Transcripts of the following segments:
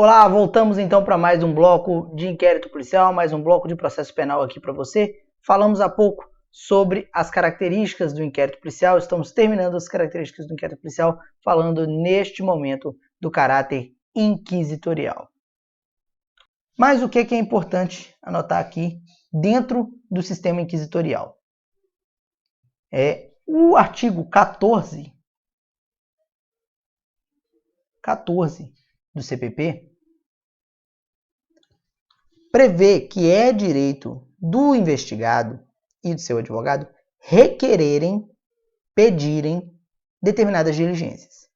Olá, voltamos então para mais um bloco de inquérito policial, mais um bloco de processo penal aqui para você. Falamos há pouco sobre as características do inquérito policial, estamos terminando as características do inquérito policial, falando neste momento do caráter inquisitorial. Mas o que é importante anotar aqui dentro do sistema inquisitorial? O artigo 14 do CPP prevê que é direito do investigado e do seu advogado requererem, pedirem determinadas diligências.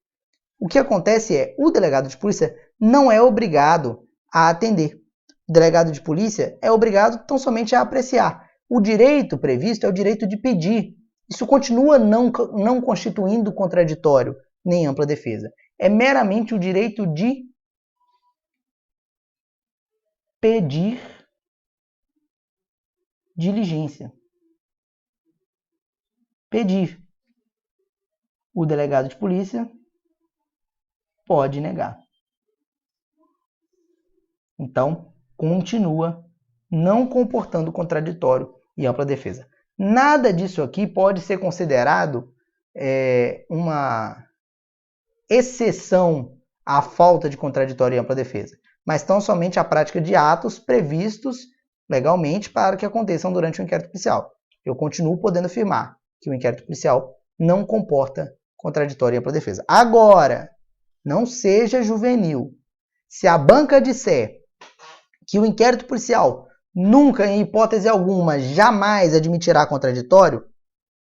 O que acontece é, o delegado de polícia não é obrigado a atender. O delegado de polícia é obrigado tão somente a apreciar. O direito previsto é o direito de pedir. Isso continua não constituindo contraditório nem ampla defesa. É meramente o direito de pedir diligência. Pedir. O delegado de polícia pode negar. Então, continua não comportando contraditório e ampla defesa. Nada disso aqui pode ser considerado uma exceção à falta de contraditório e ampla defesa, mas tão somente a prática de atos previstos legalmente para que aconteçam durante o inquérito policial. Eu continuo podendo afirmar que o inquérito policial não comporta contraditório e ampla defesa. Agora, não seja juvenil. Se a banca disser que o inquérito policial nunca, em hipótese alguma, jamais admitirá contraditório,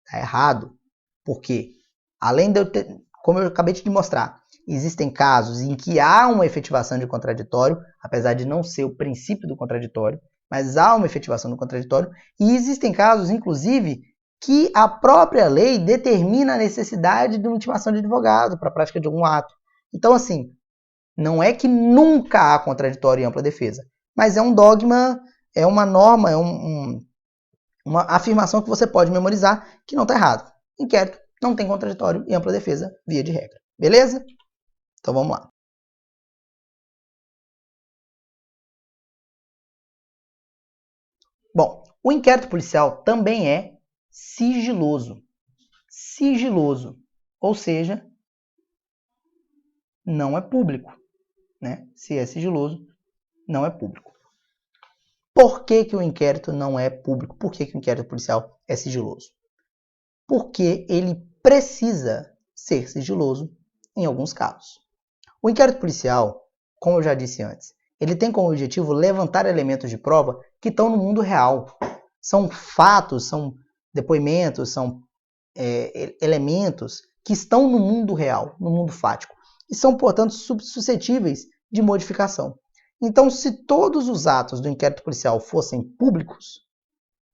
está errado. Por quê? Além de eu ter, como eu acabei de mostrar, existem casos em que há uma efetivação de contraditório, apesar de não ser o princípio do contraditório, mas há uma efetivação do contraditório, e existem casos, inclusive, que a própria lei determina a necessidade de uma intimação de advogado para a prática de algum ato. Então, assim, não é que nunca há contraditório e ampla defesa, mas é um dogma, é uma norma, é uma afirmação que você pode memorizar que não está errado. Inquérito não tem contraditório e ampla defesa, via de regra. Beleza? Então vamos lá. Bom, o inquérito policial também é sigiloso. Sigiloso, ou seja, não é público, né? Se é sigiloso, não é público. Por que o inquérito não é público? Por que o inquérito policial é sigiloso? Porque ele precisa ser sigiloso em alguns casos. O inquérito policial, como eu já disse antes, ele tem como objetivo levantar elementos de prova que estão no mundo real. São fatos, são depoimentos, são elementos que estão no mundo real, no mundo fático, e são, portanto, suscetíveis de modificação. Então, se todos os atos do inquérito policial fossem públicos,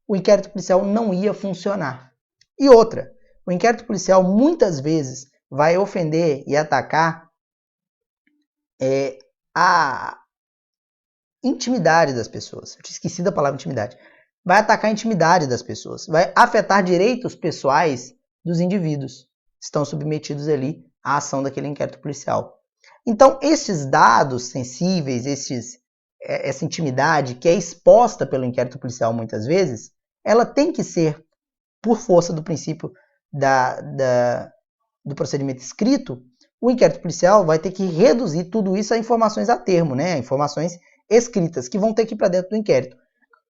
o inquérito policial não ia funcionar. E outra, o inquérito policial muitas vezes vai ofender e atacar a intimidade das pessoas. Eu tinha esquecido a palavra intimidade. Vai atacar a intimidade das pessoas, vai afetar direitos pessoais dos indivíduos que estão submetidos ali à ação daquele inquérito policial. Então, esses dados sensíveis, essa intimidade que é exposta pelo inquérito policial muitas vezes, ela tem que ser, por força do princípio do procedimento escrito, o inquérito policial vai ter que reduzir tudo isso a informações a termo, né? Informações escritas, que vão ter que ir para dentro do inquérito.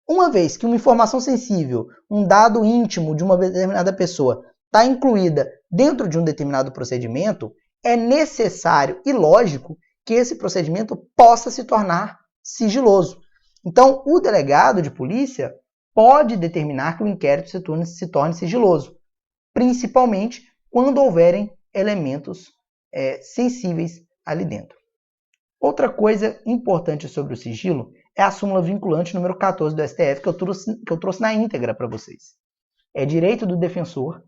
Uma vez que uma informação sensível, um dado íntimo de uma determinada pessoa está incluída dentro de um determinado procedimento, é necessário e lógico que esse procedimento possa se tornar sigiloso. Então, o delegado de polícia pode determinar que o inquérito se torne sigiloso, principalmente quando houverem elementos sensíveis ali dentro. Outra coisa importante sobre o sigilo é a súmula vinculante número 14 do STF, que eu trouxe na íntegra para vocês. É direito do defensor,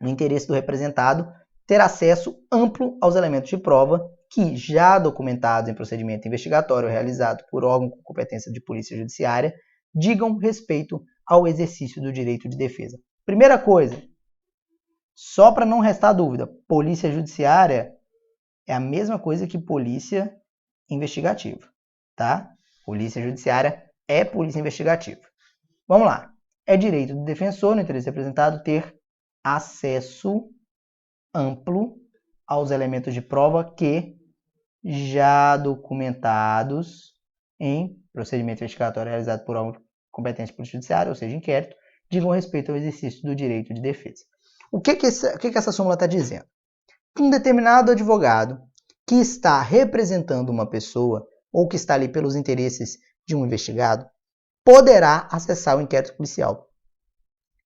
no interesse do representado, ter acesso amplo aos elementos de prova que, já documentados em procedimento investigatório realizado por órgão com competência de polícia judiciária, digam respeito ao exercício do direito de defesa. Primeira coisa, só para não restar dúvida, polícia judiciária é a mesma coisa que polícia investigativa, tá? Polícia judiciária é polícia investigativa. Vamos lá. É direito do defensor, no interesse representado, ter acesso amplo aos elementos de prova que, já documentados em procedimento investigatório realizado por órgão competente polícia judiciária, ou seja, inquérito, digam respeito ao exercício do direito de defesa. O que essa súmula está dizendo? Um determinado advogado que está representando uma pessoa ou que está ali pelos interesses de um investigado poderá acessar o inquérito policial.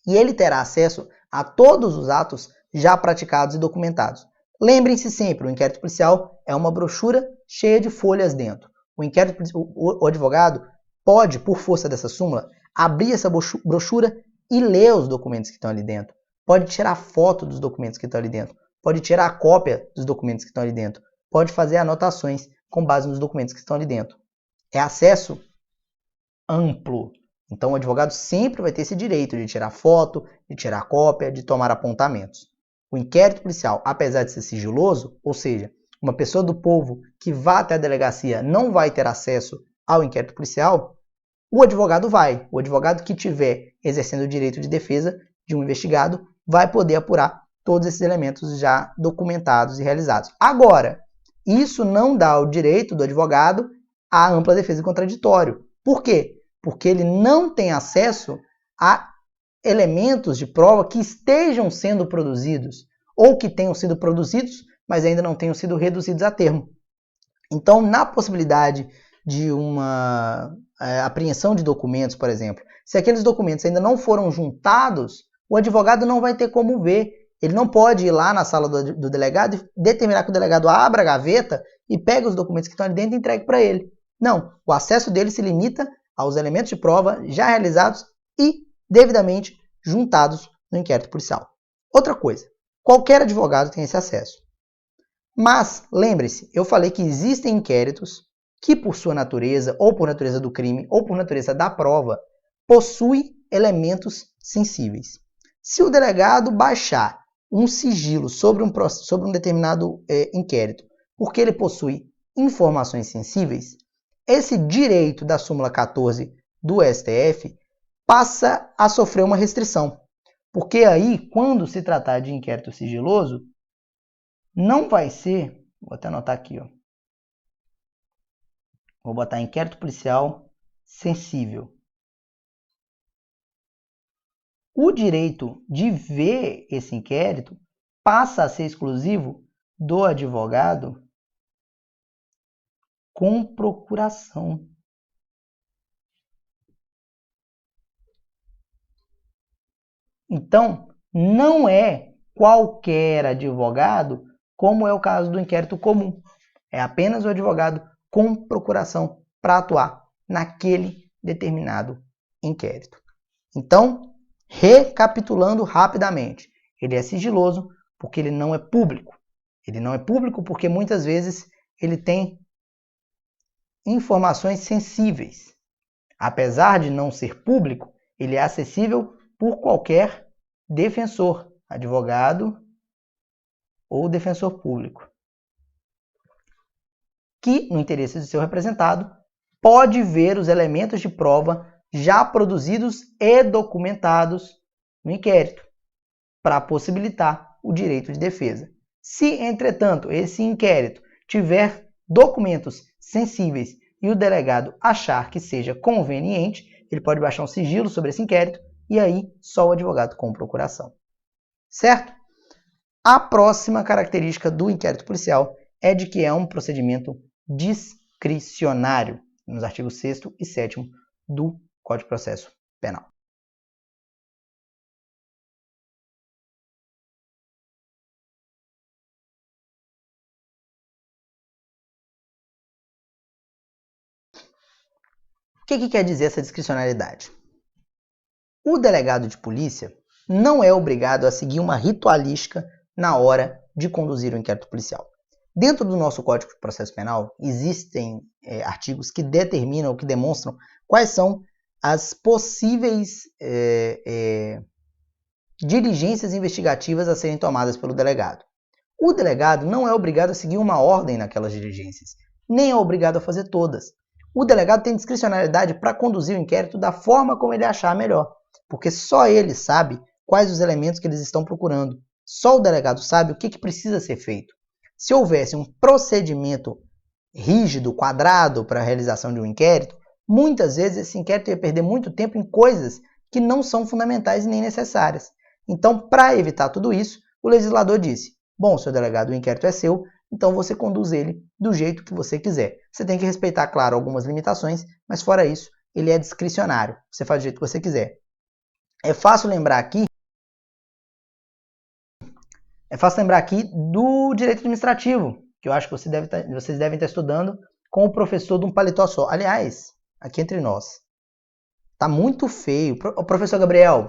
E ele terá acesso a todos os atos já praticados e documentados. Lembrem-se sempre, o inquérito policial é uma brochura cheia de folhas dentro. O advogado pode, por força dessa súmula, abrir essa brochura e ler os documentos que estão ali dentro. Pode tirar foto dos documentos que estão ali dentro. Pode tirar a cópia dos documentos que estão ali dentro. Pode fazer anotações com base nos documentos que estão ali dentro. É acesso amplo. Então o advogado sempre vai ter esse direito de tirar foto, de tirar cópia, de tomar apontamentos. O inquérito policial, apesar de ser sigiloso, ou seja, uma pessoa do povo que vá até a delegacia não vai ter acesso ao inquérito policial, o advogado vai. O advogado que estiver exercendo o direito de defesa de um investigado vai poder apurar todos esses elementos já documentados e realizados. Agora, isso não dá o direito do advogado à ampla defesa e contraditório. Por quê? Porque ele não tem acesso a elementos de prova que estejam sendo produzidos ou que tenham sido produzidos, mas ainda não tenham sido reduzidos a termo. Então, na possibilidade de uma apreensão de documentos, por exemplo, se aqueles documentos ainda não foram juntados, o advogado não vai ter como ver. Ele não pode ir lá na sala do delegado e determinar que o delegado abra a gaveta e pegue os documentos que estão ali dentro e entregue para ele. Não, o acesso dele se limita aos elementos de prova já realizados e devidamente juntados no inquérito policial. Outra coisa, qualquer advogado tem esse acesso. Mas, lembre-se, eu falei que existem inquéritos que, por sua natureza, ou por natureza do crime, ou por natureza da prova, possuem elementos sensíveis. Se o delegado baixar um sigilo sobre um determinado inquérito, porque ele possui informações sensíveis, esse direito da súmula 14 do STF passa a sofrer uma restrição. Porque aí, quando se tratar de inquérito sigiloso, não vai ser, vou até anotar aqui, ó. Vou botar inquérito policial sensível. O direito de ver esse inquérito passa a ser exclusivo do advogado com procuração. Então, não é qualquer advogado, como é o caso do inquérito comum. É apenas o advogado com procuração para atuar naquele determinado inquérito. Então, recapitulando rapidamente, ele é sigiloso porque ele não é público. Ele não é público porque muitas vezes ele tem informações sensíveis. Apesar de não ser público, ele é acessível por qualquer defensor, advogado ou defensor público, que, no interesse do seu representado, pode ver os elementos de prova já produzidos e documentados no inquérito, para possibilitar o direito de defesa. Se, entretanto, esse inquérito tiver documentos sensíveis e o delegado achar que seja conveniente, ele pode baixar um sigilo sobre esse inquérito e aí só o advogado com procuração. Certo? A próxima característica do inquérito policial é de que é um procedimento discricionário, nos artigos 6º e 7º do Código de Processo Penal. O que quer dizer essa discricionariedade? O delegado de polícia não é obrigado a seguir uma ritualística na hora de conduzir o inquérito policial. Dentro do nosso Código de Processo Penal, existem artigos que determinam ou que demonstram quais são as possíveis diligências investigativas a serem tomadas pelo delegado. O delegado não é obrigado a seguir uma ordem naquelas diligências. nem é obrigado a fazer todas. O delegado tem discricionalidade para conduzir o inquérito da forma como ele achar melhor, porque só ele sabe quais os elementos que eles estão procurando. Só o delegado sabe o que precisa ser feito. Se houvesse um procedimento rígido, quadrado para a realização de um inquérito, muitas vezes esse inquérito ia perder muito tempo em coisas que não são fundamentais e nem necessárias. Então, para evitar tudo isso, o legislador disse: bom, seu delegado, o inquérito é seu, então você conduz ele do jeito que você quiser. Você tem que respeitar, claro, algumas limitações, mas fora isso, ele é discricionário. Você faz do jeito que você quiser. É fácil lembrar aqui do direito administrativo, que eu acho que vocês devem estar estudando com o professor de um paletó só. Aliás, aqui entre nós, tá muito feio. O professor Gabriel,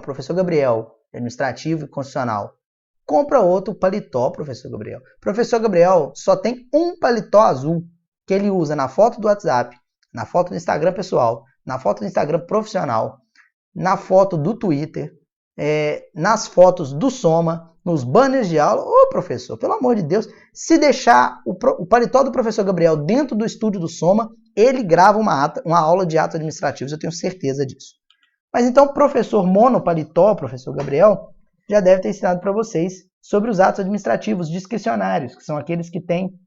administrativo e constitucional, compra outro paletó, professor Gabriel. Professor Gabriel só tem um paletó azul que ele usa na foto do WhatsApp, na foto do Instagram pessoal, na foto do Instagram profissional, na foto do Twitter, nas fotos do Soma, nos banners de aula. Ô, professor, pelo amor de Deus, se deixar o paletó do professor Gabriel dentro do estúdio do Soma, ele grava uma aula de atos administrativos, eu tenho certeza disso. Mas então, professor monopaletó, professor Gabriel, já deve ter ensinado para vocês sobre os atos administrativos discricionários, que são aqueles que têm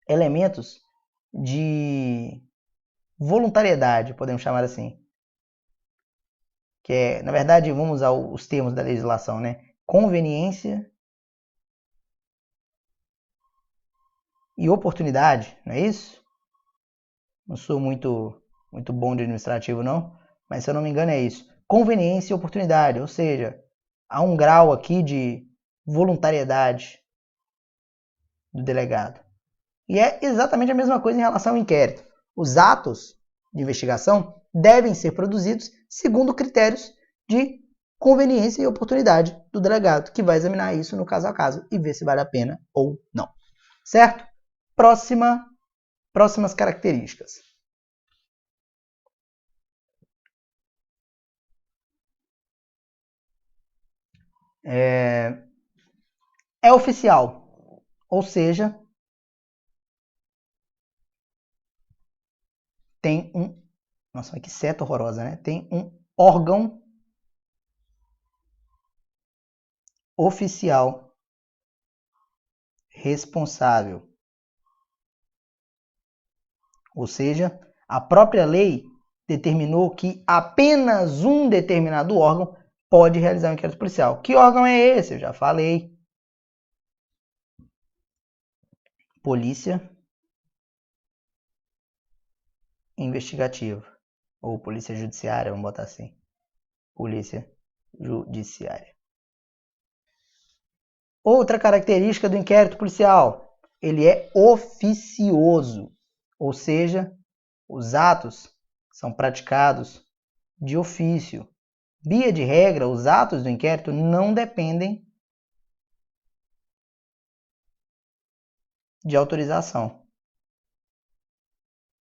elementos de voluntariedade, podemos chamar assim. Que é, na verdade, vamos usar os termos da legislação, né? Conveniência e oportunidade, não é isso? Não sou muito bom de administrativo, não, mas se eu não me engano é isso. Conveniência e oportunidade, ou seja, há um grau aqui de voluntariedade do delegado. E é exatamente a mesma coisa em relação ao inquérito. Os atos de investigação devem ser produzidos segundo critérios de conveniência e oportunidade do delegado, que vai examinar isso no caso a caso e ver se vale a pena ou não. Certo? Próximas características. É oficial, ou seja, tem um... Nossa, que seta horrorosa, né? Tem um órgão oficial responsável. Ou seja, a própria lei determinou que apenas um determinado órgão pode realizar um inquérito policial. Que órgão é esse? Eu já falei. Polícia Investigativa. Ou Polícia Judiciária, vamos botar assim. Polícia Judiciária. Outra característica do inquérito policial, ele é oficioso, ou seja, os atos são praticados de ofício. Via de regra, os atos do inquérito não dependem de autorização,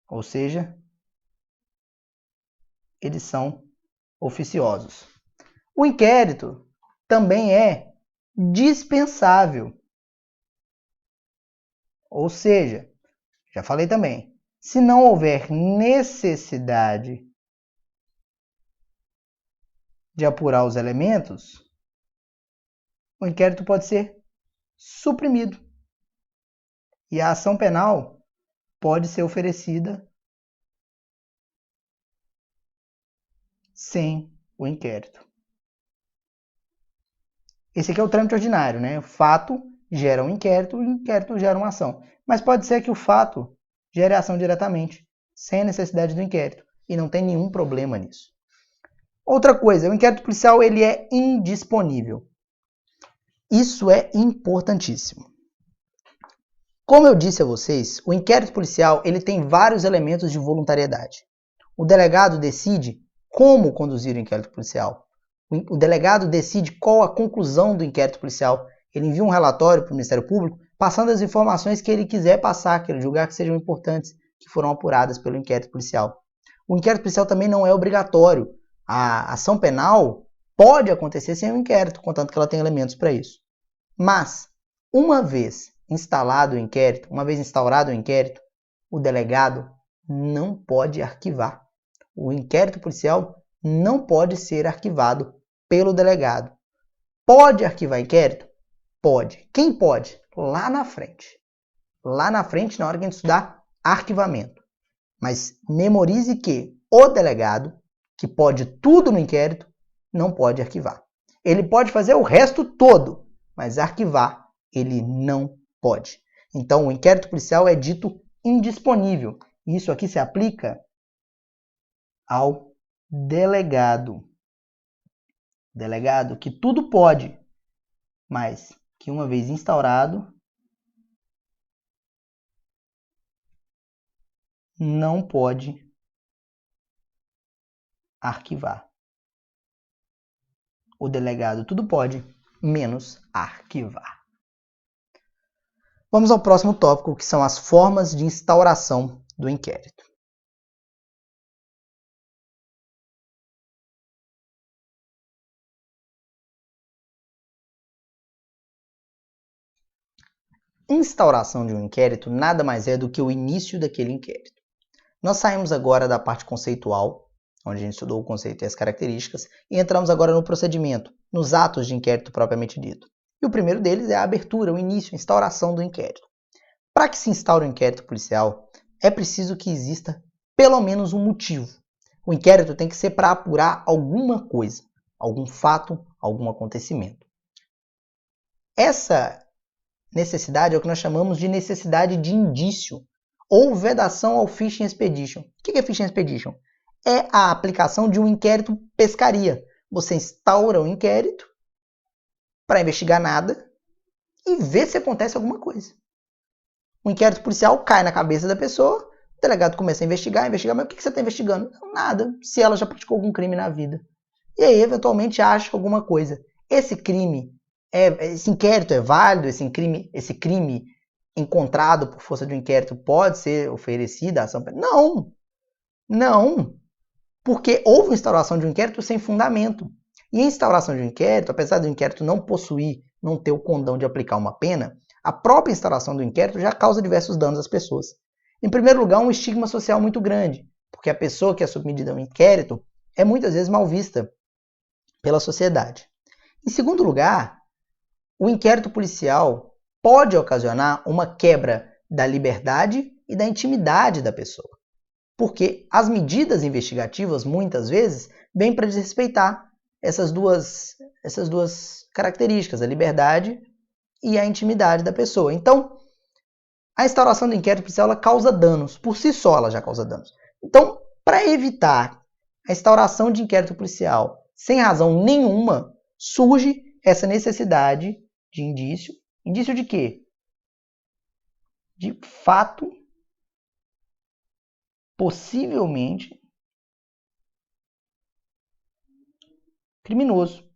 ou seja, eles são oficiosos. O inquérito também é dispensável. Ou seja, já falei também, se não houver necessidade de apurar os elementos, o inquérito pode ser suprimido. E a ação penal pode ser oferecida sem o inquérito. Esse aqui é o trâmite ordinário, né? O fato gera um inquérito, o inquérito gera uma ação. Mas pode ser que o fato gere a ação diretamente, sem a necessidade do inquérito. E não tem nenhum problema nisso. Outra coisa, o inquérito policial ele é indisponível. Isso é importantíssimo. Como eu disse a vocês, o inquérito policial ele tem vários elementos de voluntariedade. O delegado decide como conduzir o inquérito policial. O delegado decide qual a conclusão do inquérito policial. Ele envia um relatório para o Ministério Público, passando as informações que ele quiser passar, que ele julgar que sejam importantes, que foram apuradas pelo inquérito policial. O inquérito policial também não é obrigatório. A ação penal pode acontecer sem o inquérito, contanto que ela tem elementos para isso. Mas, uma vez instaurado o inquérito, o delegado não pode arquivar. O inquérito policial não pode ser arquivado pelo delegado. Pode arquivar inquérito? Pode. Quem pode? Lá na frente. Lá na frente, na hora que a gente estudar arquivamento. Mas memorize que o delegado, que pode tudo no inquérito, não pode arquivar. Ele pode fazer o resto todo, mas arquivar ele não pode. Então, o inquérito policial é dito indisponível. Isso aqui se aplica ao delegado. Delegado que tudo pode, mas que uma vez instaurado, não pode arquivar. O delegado tudo pode, menos arquivar. Vamos ao próximo tópico, que são as formas de instauração do inquérito. Instauração de um inquérito nada mais é do que o início daquele inquérito. Nós saímos agora da parte conceitual, onde a gente estudou o conceito e as características, e entramos agora no procedimento, nos atos de inquérito propriamente dito. E o primeiro deles é a abertura, o início, a instauração do inquérito. Para que se instaure um inquérito policial, é preciso que exista pelo menos um motivo. O inquérito tem que ser para apurar alguma coisa, algum fato, algum acontecimento. Essa necessidade é o que nós chamamos de necessidade de indício, ou vedação ao Fishing Expedition. O que é Fishing Expedition? É a aplicação de um inquérito pescaria. Você instaura um inquérito para investigar nada e ver se acontece alguma coisa. O inquérito policial cai na cabeça da pessoa, o delegado começa a investigar, mas o que você está investigando? Nada, se ela já praticou algum crime na vida. E aí, eventualmente, acha alguma coisa. Esse inquérito é válido, esse crime encontrado por força de um inquérito pode ser oferecido à ação? Não, porque houve instauração de um inquérito sem fundamento. E a instauração de um inquérito, apesar do inquérito não ter o condão de aplicar uma pena, a própria instauração do inquérito já causa diversos danos às pessoas. Em primeiro lugar, um estigma social muito grande, porque a pessoa que é submetida a um inquérito é muitas vezes mal vista pela sociedade. Em segundo lugar, o inquérito policial pode ocasionar uma quebra da liberdade e da intimidade da pessoa, porque as medidas investigativas, muitas vezes, vêm para desrespeitar essas duas características, a liberdade e a intimidade da pessoa. Então, a instauração do inquérito policial ela causa danos, por si só ela já causa danos. Então, para evitar a instauração de inquérito policial sem razão nenhuma, surge essa necessidade de indício. Indício de quê? De fato possivelmente criminoso.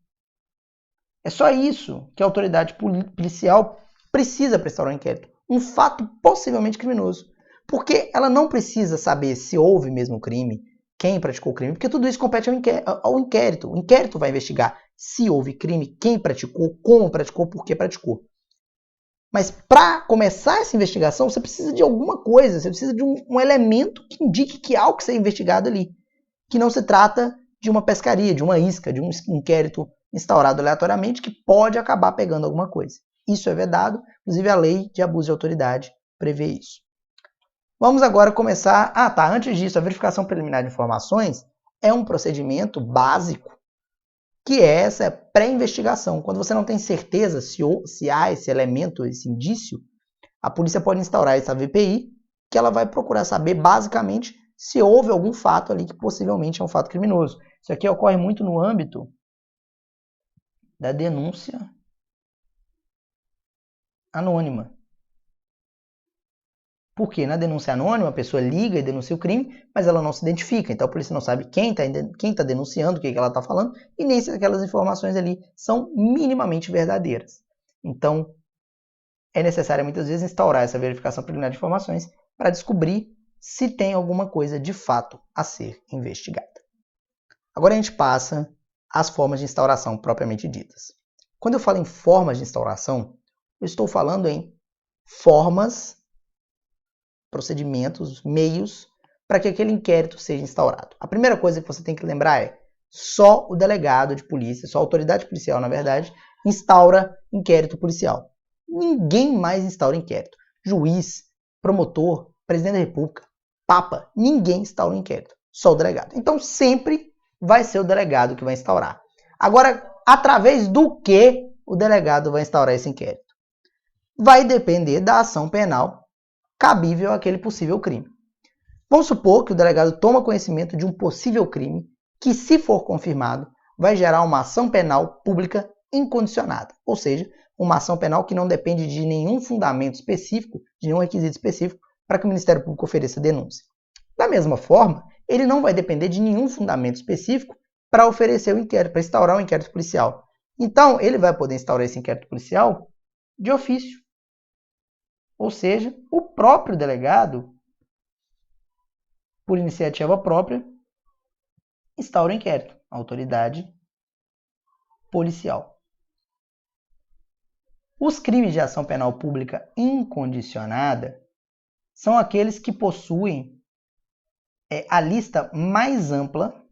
É só isso que a autoridade policial precisa prestar um inquérito. Um fato possivelmente criminoso. Porque ela não precisa saber se houve mesmo crime, quem praticou o crime, porque tudo isso compete ao inquérito. O inquérito vai investigar se houve crime, quem praticou, como praticou, por que praticou. Mas para começar essa investigação, você precisa de alguma coisa, você precisa de um elemento que indique que há algo que ser investigado ali. Que não se trata de uma pescaria, de uma isca, de um inquérito instaurado aleatoriamente que pode acabar pegando alguma coisa. Isso é vedado, inclusive a lei de abuso de autoridade prevê isso. Vamos agora começar... Antes disso, a verificação preliminar de informações é um procedimento básico, que é essa pré-investigação. Quando você não tem certeza se há esse elemento, esse indício, a polícia pode instaurar essa VPI, que ela vai procurar saber basicamente se houve algum fato ali que possivelmente é um fato criminoso. Isso aqui ocorre muito no âmbito da denúncia anônima. Porque na denúncia anônima a pessoa liga e denuncia o crime, mas ela não se identifica. Então a polícia não sabe quem está denunciando, o que ela está falando, e nem se aquelas informações ali são minimamente verdadeiras. Então é necessário muitas vezes instaurar essa verificação preliminar de informações para descobrir se tem alguma coisa de fato a ser investigada. Agora a gente passa às formas de instauração propriamente ditas. Quando eu falo em formas de instauração, eu estou falando em formas procedimentos, meios para que aquele inquérito seja instaurado. A primeira coisa que você tem que lembrar é só o delegado de polícia, só a autoridade policial, na verdade, instaura inquérito policial. Ninguém mais instaura inquérito. Juiz, promotor, presidente da República, Papa, ninguém instaura inquérito. Só o delegado. Então sempre vai ser o delegado que vai instaurar. Agora, através do que o delegado vai instaurar esse inquérito? Vai depender da ação penal cabível àquele possível crime. Vamos supor que o delegado toma conhecimento de um possível crime que, se for confirmado, vai gerar uma ação penal pública incondicionada. Ou seja, uma ação penal que não depende de nenhum fundamento específico, de nenhum requisito específico, para que o Ministério Público ofereça denúncia. Da mesma forma, ele não vai depender de nenhum fundamento específico para oferecer o inquérito, para instaurar o inquérito policial. Então, ele vai poder instaurar esse inquérito policial de ofício. Ou seja, o próprio delegado, por iniciativa própria, instaura o inquérito, a autoridade policial. Os crimes de ação penal pública incondicionada são aqueles que possuem a lista mais ampla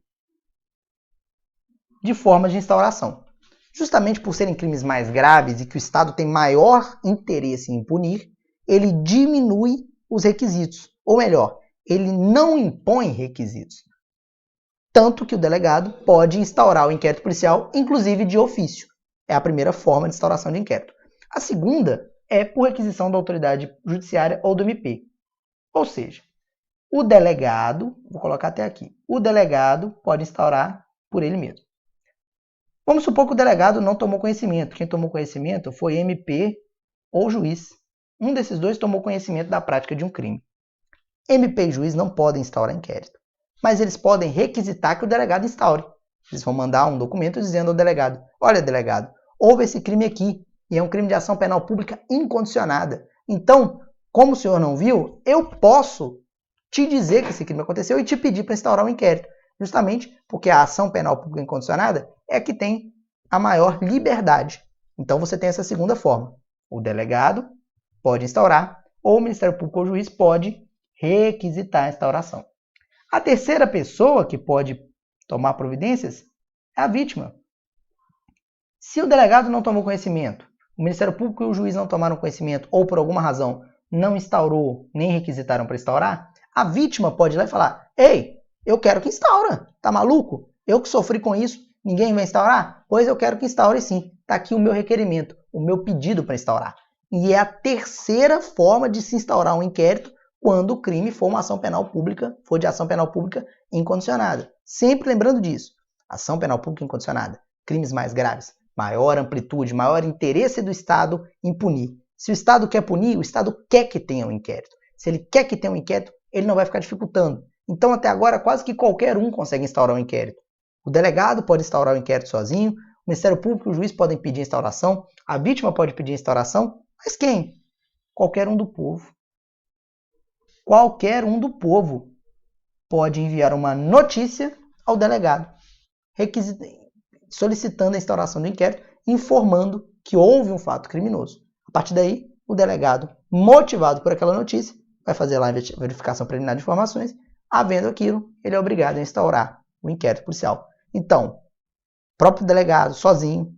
de formas de instauração. Justamente por serem crimes mais graves e que o Estado tem maior interesse em punir, ele diminui os requisitos. Ou melhor, ele não impõe requisitos. Tanto que o delegado pode instaurar o inquérito policial, inclusive de ofício. É a primeira forma de instauração de inquérito. A segunda é por requisição da autoridade judiciária ou do MP. Ou seja, o delegado, vou colocar até aqui, o delegado pode instaurar por ele mesmo. Vamos supor que o delegado não tomou conhecimento. Quem tomou conhecimento foi MP ou juiz. Um desses dois tomou conhecimento da prática de um crime. MP e juiz não podem instaurar inquérito, mas eles podem requisitar que o delegado instaure. Eles vão mandar um documento dizendo ao delegado: olha, delegado, houve esse crime aqui e é um crime de ação penal pública incondicionada. Então, como o senhor não viu, eu posso te dizer que esse crime aconteceu e te pedir para instaurar um inquérito. Justamente porque a ação penal pública incondicionada é a que tem a maior liberdade. Então você tem essa segunda forma. O delegado pode instaurar, ou o Ministério Público ou o juiz pode requisitar a instauração. A terceira pessoa que pode tomar providências é a vítima. Se o delegado não tomou conhecimento, o Ministério Público e o juiz não tomaram conhecimento, ou por alguma razão não instaurou, nem requisitaram para instaurar, a vítima pode ir lá e falar: ei, eu quero que instaura, tá maluco? Eu que sofri com isso, ninguém vai instaurar? Pois eu quero que instaure sim. Tá aqui o meu requerimento, o meu pedido para instaurar. E é a terceira forma de se instaurar um inquérito quando o crime for uma ação penal pública, for de ação penal pública incondicionada. Sempre lembrando disso. Ação penal pública incondicionada, crimes mais graves, maior amplitude, maior interesse do Estado em punir. Se o Estado quer punir, o Estado quer que tenha um inquérito. Se ele quer que tenha um inquérito, ele não vai ficar dificultando. Então, até agora, quase que qualquer um consegue instaurar um inquérito. O delegado pode instaurar o inquérito sozinho, o Ministério Público e o juiz podem pedir instauração, a vítima pode pedir instauração, mas quem? Qualquer um do povo. Qualquer um do povo pode enviar uma notícia ao delegado, solicitando a instauração do inquérito, informando que houve um fato criminoso. A partir daí, o delegado, motivado por aquela notícia, vai fazer lá a verificação preliminar de informações. Havendo aquilo, ele é obrigado a instaurar o inquérito policial. Então, próprio delegado, sozinho,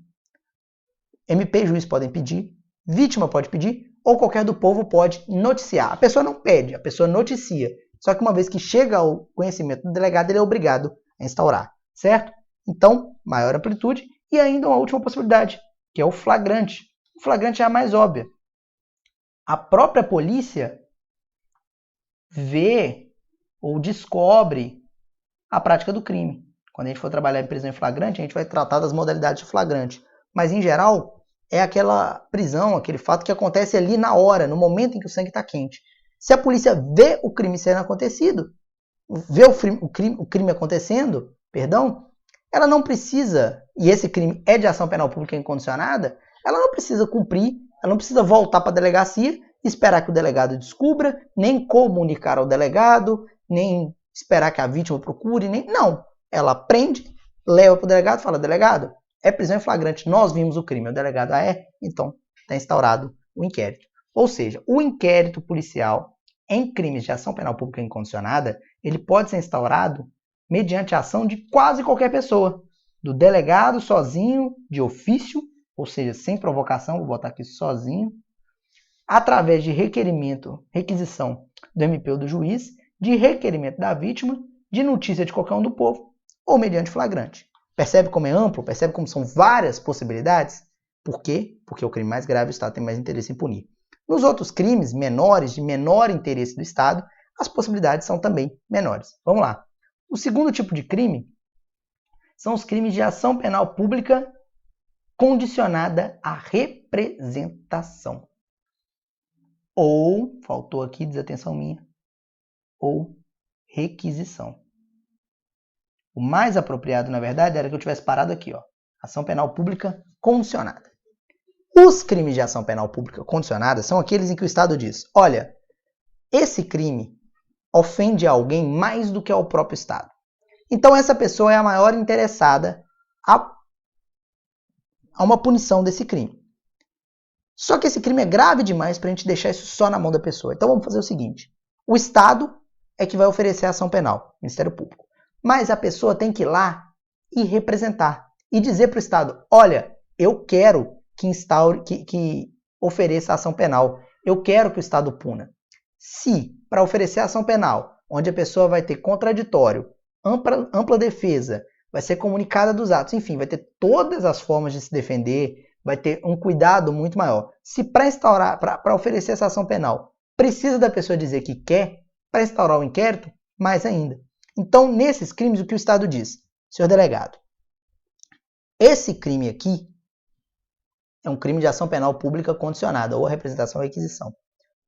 MP e juiz podem pedir, vítima pode pedir, ou qualquer do povo pode noticiar. A pessoa não pede, a pessoa noticia. Só que uma vez que chega ao conhecimento do delegado, ele é obrigado a instaurar, certo? Então, maior amplitude e ainda uma última possibilidade, que é o flagrante. O flagrante é a mais óbvia. A própria polícia vê ou descobre a prática do crime. Quando a gente for trabalhar em prisão em flagrante, a gente vai tratar das modalidades de flagrante. Mas, em geral, é aquela prisão, aquele fato que acontece ali na hora, no momento em que o sangue está quente. Se a polícia vê o crime sendo acontecido, vê o crime acontecendo, ela não precisa, e esse crime é de ação penal pública incondicionada, ela não precisa cumprir, ela não precisa voltar para a delegacia, esperar que o delegado descubra, nem comunicar ao delegado, nem esperar que a vítima procure, nem... Não. Ela prende, leva para o delegado e fala: delegado, é prisão em flagrante, nós vimos o crime. O delegado: então está instaurado o inquérito. Ou seja, o inquérito policial em crimes de ação penal pública incondicionada, ele pode ser instaurado mediante a ação de quase qualquer pessoa, do delegado sozinho, de ofício, ou seja, sem provocação, vou botar aqui sozinho, através de requisição do MP ou do juiz, de requerimento da vítima, de notícia de qualquer um do povo, ou mediante flagrante. Percebe como é amplo? Percebe como são várias possibilidades? Por quê? Porque o crime mais grave o Estado tem mais interesse em punir. Nos outros crimes menores, de menor interesse do Estado, as possibilidades são também menores. Vamos lá. O segundo tipo de crime são os crimes de ação penal pública condicionada à representação. Ou, faltou aqui, desatenção minha, ou requisição. O mais apropriado, na verdade, era que eu tivesse parado aqui, ó. Ação penal pública condicionada. Os crimes de ação penal pública condicionada são aqueles em que o Estado diz, olha, esse crime ofende alguém mais do que ao próprio Estado. Então essa pessoa é a maior interessada a uma punição desse crime. Só que esse crime é grave demais para a gente deixar isso só na mão da pessoa. Então vamos fazer o seguinte, o Estado é que vai oferecer a ação penal, Ministério Público. Mas a pessoa tem que ir lá e representar. E dizer para o Estado, olha, eu quero que ofereça a ação penal. Eu quero que o Estado puna. Se, para oferecer a ação penal, onde a pessoa vai ter contraditório, ampla defesa, vai ser comunicada dos atos, enfim, vai ter todas as formas de se defender, vai ter um cuidado muito maior. Se para oferecer essa ação penal, precisa da pessoa dizer que quer, para instaurar o inquérito, mais ainda. Então, nesses crimes, o que o Estado diz? Senhor delegado, esse crime aqui é um crime de ação penal pública condicionada, ou representação ou requisição.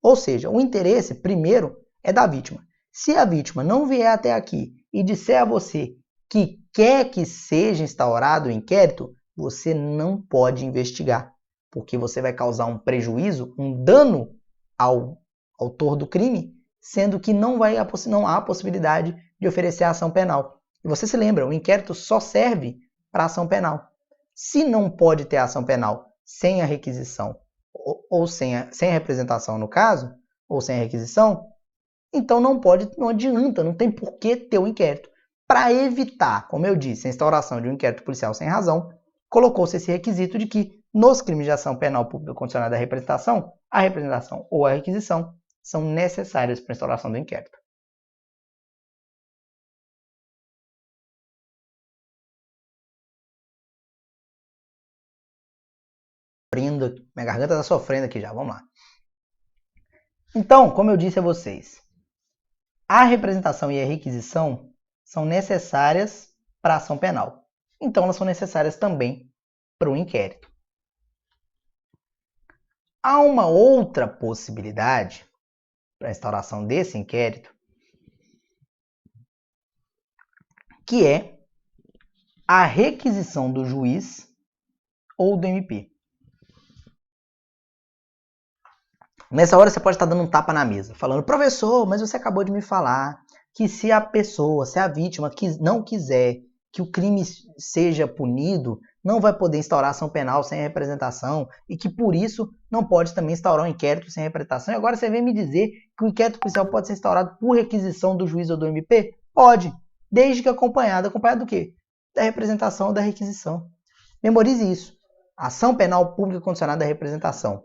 Ou seja, o interesse, primeiro, é da vítima. Se a vítima não vier até aqui e disser a você que quer que seja instaurado o inquérito, você não pode investigar, porque você vai causar um prejuízo, um dano ao autor do crime, sendo que não há possibilidade de oferecer a ação penal. E você se lembra, o inquérito só serve para a ação penal. Se não pode ter ação penal sem a requisição, ou sem a representação no caso, ou sem a requisição, então não adianta, não tem por que ter o inquérito. Para evitar, como eu disse, a instauração de um inquérito policial sem razão, colocou-se esse requisito de que nos crimes de ação penal pública condicionada à representação, a representação ou a requisição são necessárias para a instauração do inquérito. Minha garganta está sofrendo aqui já, vamos lá. Então, como eu disse a vocês, a representação e a requisição são necessárias para a ação penal. Então, elas são necessárias também para o inquérito. Há uma outra possibilidade para a instauração desse inquérito, que é a requisição do juiz ou do MP. Nessa hora você pode estar dando um tapa na mesa, falando, professor, mas você acabou de me falar que se a vítima não quiser que o crime seja punido, não vai poder instaurar ação penal sem representação e que por isso não pode também instaurar um inquérito sem representação. E agora você vem me dizer que o inquérito policial pode ser instaurado por requisição do juiz ou do MP? Pode, desde que acompanhado. Acompanhado do quê? Da representação ou da requisição. Memorize isso. Ação penal pública condicionada à representação.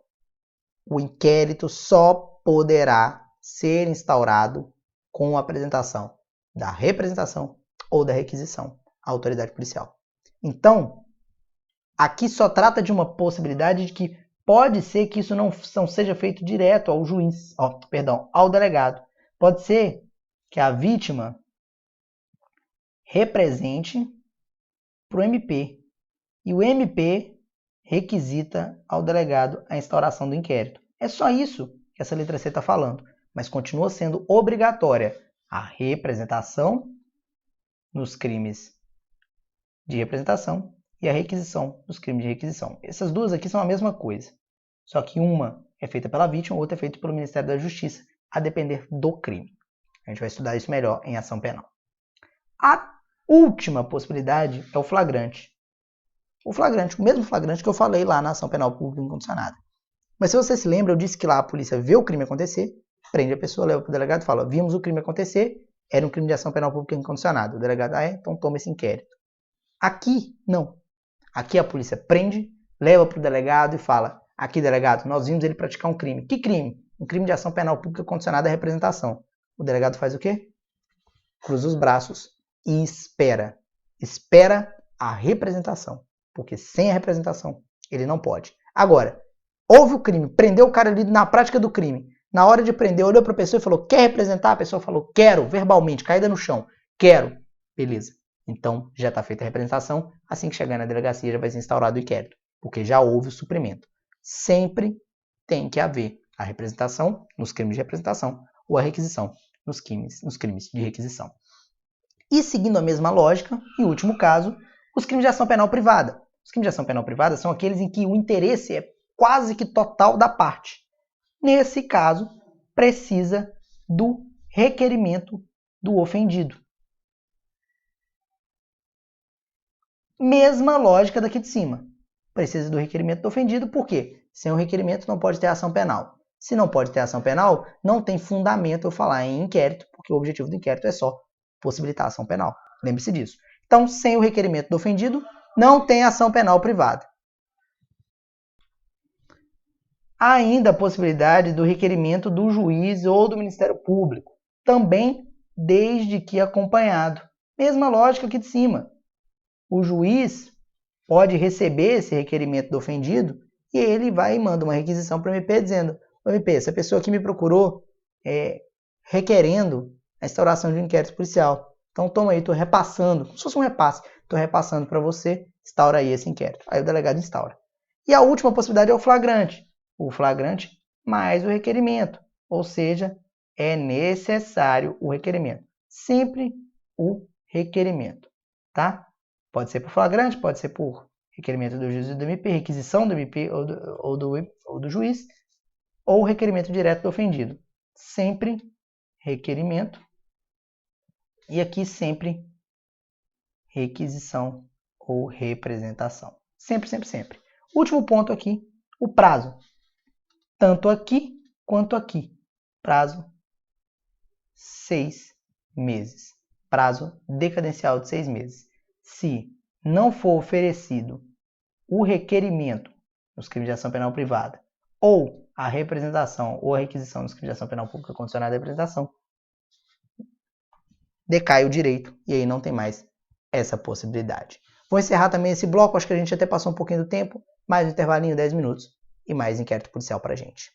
O inquérito só poderá ser instaurado com a apresentação da representação ou da requisição à autoridade policial. Então, aqui só trata de uma possibilidade de que pode ser que isso não seja feito direto ao juiz, ao delegado. Pode ser que a vítima represente para o MP e o MP requisita ao delegado a instauração do inquérito. É só isso que essa letra C está falando, mas continua sendo obrigatória a representação nos crimes de representação e a requisição nos crimes de requisição. Essas duas aqui são a mesma coisa, só que uma é feita pela vítima, outra é feita pelo Ministério da Justiça, a depender do crime. A gente vai estudar isso melhor em ação penal. A última possibilidade é o flagrante. O mesmo flagrante que eu falei lá na ação penal pública incondicionada. Mas se você se lembra, eu disse que lá a polícia vê o crime acontecer, prende a pessoa, leva para o delegado e fala, vimos o crime acontecer, era um crime de ação penal pública incondicionada. O delegado, então toma esse inquérito. Aqui, não. Aqui a polícia prende, leva para o delegado e fala, aqui delegado, nós vimos ele praticar um crime. Que crime? Um crime de ação penal pública condicionada à representação. O delegado faz o quê? Cruza os braços e espera. Espera a representação. Porque sem a representação, ele não pode. Agora, houve o crime, prendeu o cara ali na prática do crime. Na hora de prender, olhou para a pessoa e falou, quer representar? A pessoa falou, quero, verbalmente, caída no chão. Quero. Beleza. Então, já está feita a representação. Assim que chegar na delegacia, já vai ser instaurado o inquérito. Porque já houve o suprimento. Sempre tem que haver a representação nos crimes de representação ou a requisição nos crimes de requisição. E seguindo a mesma lógica, em último caso, os crimes de ação penal privada. Os crimes de ação penal privada são aqueles em que o interesse é quase que total da parte. Nesse caso, precisa do requerimento do ofendido. Mesma lógica daqui de cima. Precisa do requerimento do ofendido, por quê? Sem o requerimento não pode ter ação penal. Se não pode ter ação penal, não tem fundamento eu falar em inquérito, porque o objetivo do inquérito é só possibilitar a ação penal. Lembre-se disso. Então, sem o requerimento do ofendido, não tem ação penal privada. Há ainda a possibilidade do requerimento do juiz ou do Ministério Público, também desde que acompanhado. Mesma lógica aqui de cima. O juiz pode receber esse requerimento do ofendido e ele vai e manda uma requisição para o MP dizendo, MP, essa pessoa aqui me procurou requerendo a instauração de um inquérito policial. Então toma aí, estou repassando, como se fosse um repasse, estou repassando para você, instaura aí esse inquérito. Aí o delegado instaura. E a última possibilidade é o flagrante. O flagrante mais o requerimento, ou seja, é necessário o requerimento. Sempre o requerimento, tá? Pode ser por flagrante, pode ser por requerimento do juiz e do MP, requisição do MP ou do juiz, ou requerimento direto do ofendido. Sempre requerimento. E aqui sempre requisição ou representação. Sempre, sempre, sempre. Último ponto aqui, o prazo. Tanto aqui quanto aqui. Prazo 6 meses. Prazo decadencial de 6 meses. Se não for oferecido o requerimento nos crimes de ação penal privada ou a representação ou a requisição nos crimes de ação penal pública condicionada à representação, decai o direito e aí não tem mais essa possibilidade. Vou encerrar também esse bloco, acho que a gente até passou um pouquinho do tempo, mais um intervalinho, 10 minutos e mais inquérito policial pra gente.